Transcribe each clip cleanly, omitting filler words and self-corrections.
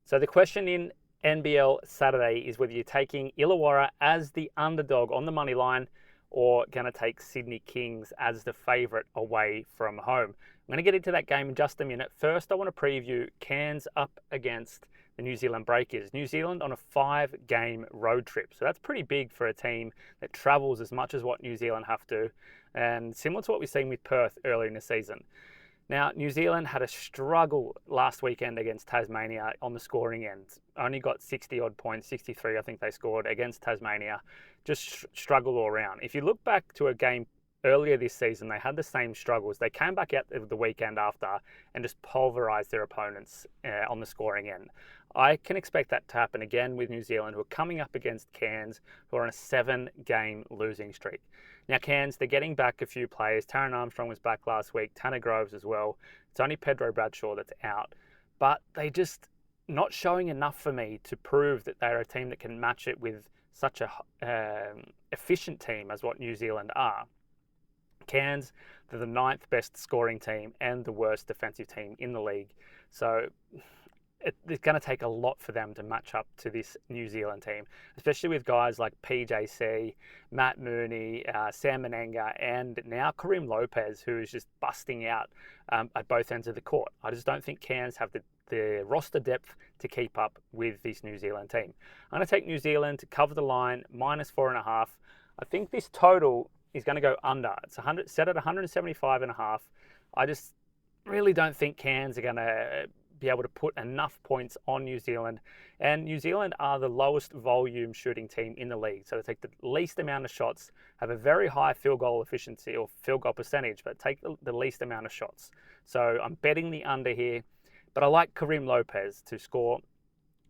So the question in NBL Saturday is whether you're taking Illawarra as the underdog on the money line or going to take Sydney Kings as the favourite away from home. I'm going to get into that game in just a minute. First, I want to preview Cairns up against the New Zealand Breakers. New Zealand on a 5-game road trip. So that's pretty big for a team that travels as much as what New Zealand have to, and similar to what we've seen with Perth earlier in the season. Now, New Zealand had a struggle last weekend against Tasmania on the scoring end. Only got 60-odd points, 63 I think they scored against Tasmania. Just struggled all around. If you look back to a game earlier this season, they had the same struggles. They came back out the weekend after and just pulverised their opponents on the scoring end. I can expect that to happen again with New Zealand, who are coming up against Cairns, who are on a 7-game losing streak. Now, Cairns, they're getting back a few players. Taron Armstrong was back last week, Tanner Groves as well. It's only Pedro Bradshaw that's out. But they just not showing enough for me to prove that they're a team that can match it with such a efficient team as what New Zealand are. Cairns, they're the 9th best scoring team and the worst defensive team in the league. So it's going to take a lot for them to match up to this New Zealand team, especially with guys like PJC, Matt Mooney, Sam Menenga, and now Karim Lopez, who is just busting out at both ends of the court. I just don't think Cairns have the roster depth to keep up with this New Zealand team. I'm going to take New Zealand to cover the line, -4.5. I think this total is going to go under. It's set at 175.5. I just really don't think Cairns are going to be able to put enough points on New Zealand. And New Zealand are the lowest volume shooting team in the league. So they take the least amount of shots, have a very high field goal efficiency or field goal percentage, but take the least amount of shots. So I'm betting the under here. But I like Karim Lopez to score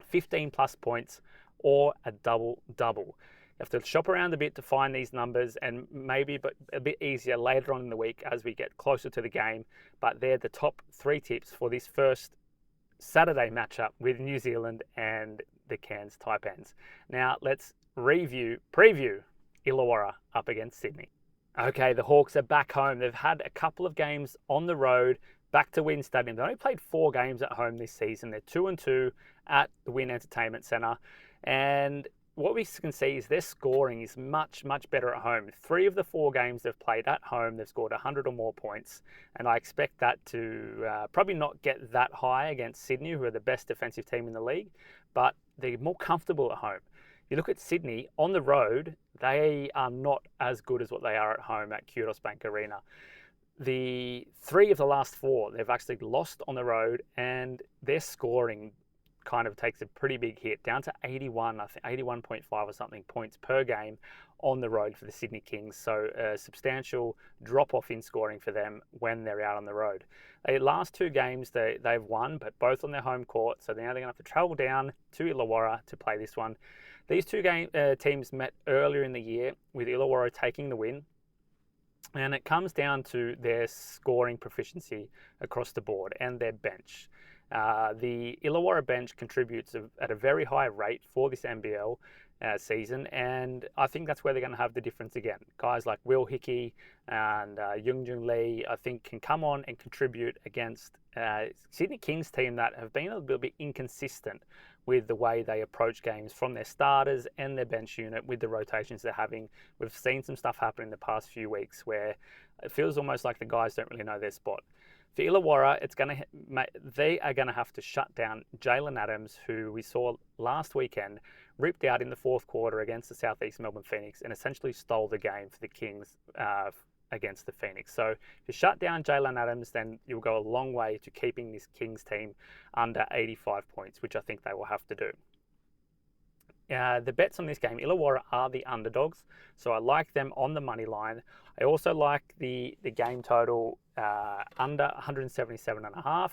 15 plus points or a double-double. You have to shop around a bit to find these numbers, and maybe but a bit easier later on in the week as we get closer to the game. But they're the top 3 tips for this first Saturday matchup with New Zealand and the Cairns Taipans. Now let's preview Illawarra up against Sydney. Okay, the Hawks are back home. They've had a couple of games on the road, back to Wynn Stadium. They've only played 4 games at home this season. They're 2-2 at the Wynn Entertainment Centre. And what we can see is their scoring is much, much better at home. 3 of the 4 games they've played at home, they've scored 100 or more points. And I expect that to probably not get that high against Sydney, who are the best defensive team in the league, but they're more comfortable at home. You look at Sydney, on the road, they are not as good as what they are at home at Kudos Bank Arena. The 3 of the last 4, they've actually lost on the road, and their scoring kind of takes a pretty big hit, down to 81, I think 81.5 or something points per game on the road for the Sydney Kings. So a substantial drop-off in scoring for them when they're out on the road. The last 2 games they've won, but both on their home court. So now they're going to have to travel down to Illawarra to play this one. These 2 teams met earlier in the year with Illawarra taking the win. And it comes down to their scoring proficiency across the board and their bench. The Illawarra bench contributes at a very high rate for this NBL season, and I think that's where they're going to have the difference again. Guys like Will Hickey and Youngjun Lee, I think, can come on and contribute against Sydney Kings team that have been a little bit inconsistent with the way they approach games from their starters and their bench unit with the rotations they're having. We've seen some stuff happen in the past few weeks where it feels almost like the guys don't really know their spot. For Illawarra, they are going to have to shut down Jalen Adams, who we saw last weekend ripped out in the 4th quarter against the Southeast Melbourne Phoenix and essentially stole the game for the Kings against the Phoenix. So if you shut down Jalen Adams, then you'll go a long way to keeping this Kings team under 85 points, which I think they will have to do. The bets on this game, Illawarra are the underdogs, so I like them on the money line. I also like the game total under 177.5.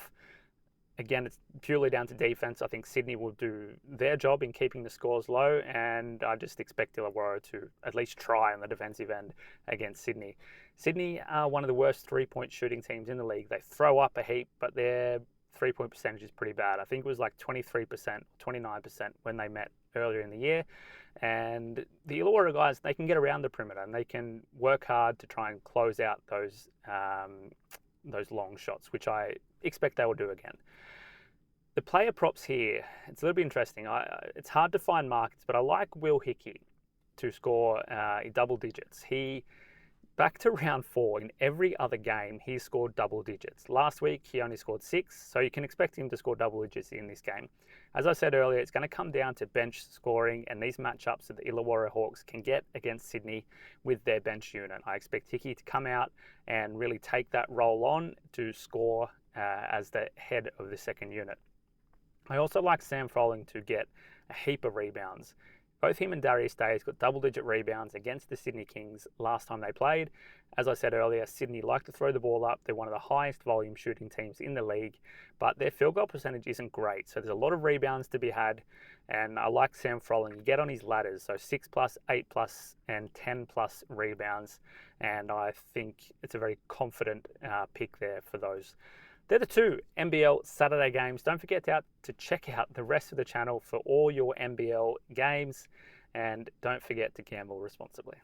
Again, it's purely down to defense. I think Sydney will do their job in keeping the scores low, and I just expect Illawarra to at least try on the defensive end against Sydney. Sydney are one of the worst 3-point shooting teams in the league. They throw up a heap, but their 3-point percentage is pretty bad. I think it was like 23%, 29% when they met earlier in the year. And the Illwarra guys, they can get around the perimeter and they can work hard to try and close out those long shots, which I expect they will do again. The player props here, it's a little bit interesting. It's hard to find markets, but I like Will Hickey to score double digits. Back to round 4, in every other game, he scored double digits. Last week, he only scored 6, so you can expect him to score double digits in this game. As I said earlier, it's going to come down to bench scoring and these matchups that the Illwarra Hawks can get against Sydney with their bench unit. I expect Hickey to come out and really take that role on to score as the head of the second unit. I also like Sam Froling to get a heap of rebounds. Both him and Darius Days got double-digit rebounds against the Sydney Kings last time they played. As I said earlier, Sydney like to throw the ball up. They're one of the highest volume shooting teams in the league, but their field goal percentage isn't great. So there's a lot of rebounds to be had, and I like Sam Froling. You get on his ladders, so 6+, 8+, and 10+ rebounds, and I think it's a very confident pick there for those. They're the 2 NBL Saturday games. Don't forget to check out the rest of the channel for all your NBL games, and don't forget to gamble responsibly.